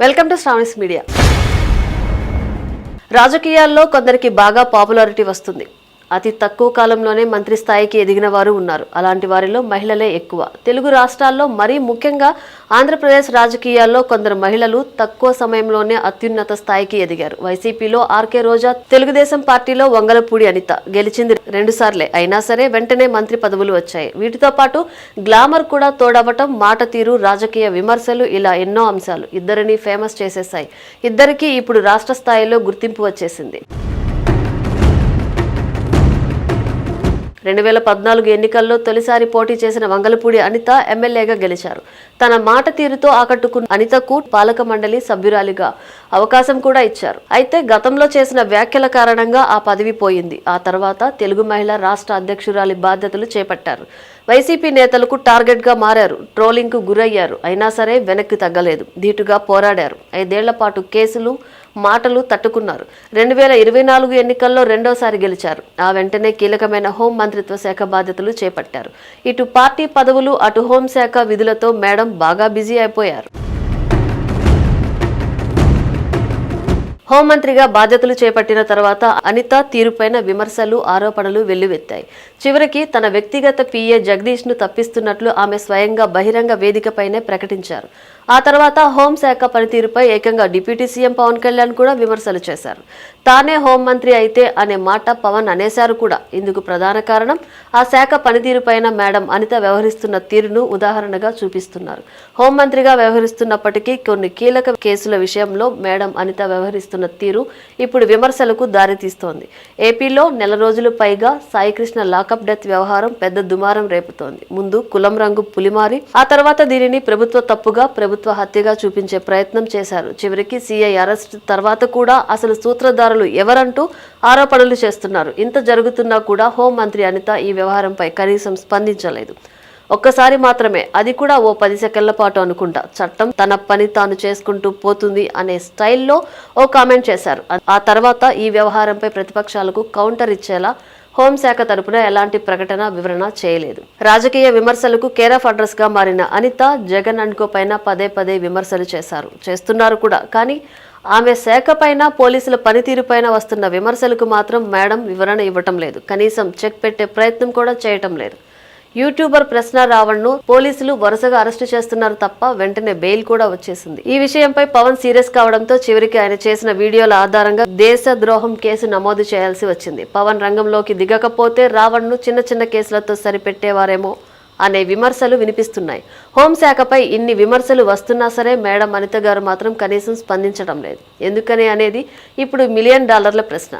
Welcome to Sravani's media. రాజకీయాల్లో కొందరికి బాగా పాపులారిటీ వస్తుంది. అతి తక్కువ కాలంలోనే మంత్రి స్థాయికి ఎదిగిన వారు ఉన్నారు. అలాంటి వారిలో మహిళలే ఎక్కువ. తెలుగు రాష్ట్రాల్లో మరీ ముఖ్యంగా ఆంధ్రప్రదేశ్ రాజకీయాల్లో కొందరు మహిళలు తక్కువ సమయంలోనే అత్యున్నత స్థాయికి ఎదిగారు. వైసీపీలో ఆర్కే రోజా, తెలుగుదేశం పార్టీలో వంగలపూడి అనిత గెలిచింది 2 సార్లే. అయినా సరే వెంటనే మంత్రి పదవులు వచ్చాయి. వీటితో పాటు గ్లామర్ కూడా తోడవటం, మాట తీరు, రాజకీయ విమర్శలు, ఇలా ఎన్నో అంశాలు ఇద్దరిని ఫేమస్ చేసేశాయి. ఇద్దరికీ ఇప్పుడు రాష్ట్ర స్థాయిలో గుర్తింపు వచ్చేసింది. 2014 ఎన్నికల్లో తొలిసారి పోటీ చేసిన వంగలపూడి అనిత ఎమ్మెల్యేగా గెలిచారు. తన మాట తీరుతో ఆకట్టుకున్న అనితకు పాలక మండలి సభ్యురాలిగా అవకాశం కూడా ఇచ్చారు. అయితే గతంలో చేసిన వ్యాఖ్యల కారణంగా ఆ పదవి పోయింది. ఆ తర్వాత తెలుగు మహిళా రాష్ట్ర అధ్యక్షురాలి బాధ్యతలు చేపట్టారు. వైసీపీ నేతలకు టార్గెట్ గా మారారు. ట్రోలింగ్ కు గురయ్యారు. అయినా సరే వెనక్కి తగ్గలేదు. ధీటుగా పోరాడారు. 5 ఏళ్ల పాటు కేసులు, మాటలు తట్టుకున్నారు. 2024 ఎన్నికల్లో 2వసారి గెలిచారు. ఆ వెంటనే కీలకమైన హోం మంత్రిత్వ శాఖ బాధ్యతలు చేపట్టారు. ఇటు పార్టీ పదవులు, అటు హోంశాఖ విధులతో మేడం బాగా బిజీ అయిపోయారు. హోంమంత్రిగా బాధ్యతలు చేపట్టిన తర్వాత అనిత తీరుపైన విమర్శలు, ఆరోపణలు వెల్లువెత్తాయి. చివరికి తన వ్యక్తిగత పిఏ జగదీష్ ను తప్పిస్తున్నట్లు ఆమె స్వయంగా బహిరంగ వేదికపైనే ప్రకటించారు. ఆ తర్వాత హోంశాఖ పనితీరుపై ఏకంగా డిప్యూటీ సీఎం పవన్ కళ్యాణ్ కూడా విమర్శలు చేశారు. తానే హోంమంత్రి అయితే అనే మాట పవన్ అనేశారు కూడా. ఇందుకు ప్రధాన కారణం ఆ శాఖ పనితీరుపైన మేడం అనిత వ్యవహరిస్తున్న తీరును ఉదాహరణగా చూపిస్తున్నారు. హోంమంత్రిగా వ్యవహరిస్తున్నప్పటికీ కొన్ని కీలక కేసుల విషయంలో మేడం అనిత వ్యవహరిస్తున్న తీరు ఇప్పుడు విమర్శలకు దారితీస్తోంది. ఏపీలో నెల రోజులు పైగా సాయికృష్ణ లాకప్ డెత్ వ్యవహారం పెద్ద దుమారం రేపుతోంది. ముందు కులం రంగు పులిమారి, ఆ తర్వాత దీనిని ప్రభుత్వ తప్పుగా, ప్రభుత్వ హత్యగా చూపించే ప్రయత్నం చేశారు. చివరికి సీఐ అరెస్ట్ తర్వాత కూడా అసలు సూత్రధారులు ఎవరంటూ ఆరోపణలు చేస్తున్నారు. ఇంత జరుగుతున్నా కూడా హోంమంత్రి అనిత ఈ వ్యవహారంపై కనీసం స్పందించలేదు. ఒక్కసారి మాత్రమే, అది కూడా ఓ 10 సెకన్ల పాటు అనుకుంటా, చట్టం తన పని తాను చేసుకుంటూ పోతుంది అనే స్టైల్లో ఓ కామెంట్ చేశారు. ఆ తర్వాత ఈ వ్యవహారంపై ప్రతిపక్షాలకు కౌంటర్ ఇచ్చేలా హోంశాఖ తరపున ఎలాంటి ప్రకటన, వివరణ చేయలేదు. రాజకీయ విమర్శలకు కేర్ ఆఫ్ అడ్రస్ గా మారిన అనిత జగన్ అండ్కో పైన పదే విమర్శలు చేస్తున్నారు కూడా. కానీ ఆమె శాఖ పైన, పోలీసుల పనితీరు పైన వస్తున్న విమర్శలకు మాత్రం మేడం వివరణ ఇవ్వటం లేదు. కనీసం చెక్ పెట్టే ప్రయత్నం కూడా చేయటం లేదు. యూట్యూబర్ ప్రశ్న రావణ్ను పోలీసులు వరుసగా అరెస్టు చేస్తున్నారు తప్ప వెంటనే బెయిల్ కూడా వచ్చేసింది. ఈ విషయంపై పవన్ సీరియస్ కావడంతో చివరికి ఆయన చేసిన వీడియోల ఆధారంగా దేశద్రోహం కేసు నమోదు చేయాల్సి వచ్చింది. పవన్ రంగంలోకి దిగకపోతే రావణ్ను చిన్న కేసులతో సరిపెట్టేవారేమో అనే విమర్శలు వినిపిస్తున్నాయి. హోంశాఖపై ఇన్ని విమర్శలు వస్తున్నా సరే మేడం అనిత గారు మాత్రం కనీసం స్పందించడం లేదు. ఎందుకని అనేది ఇప్పుడు $1 మిలియన్ ప్రశ్న.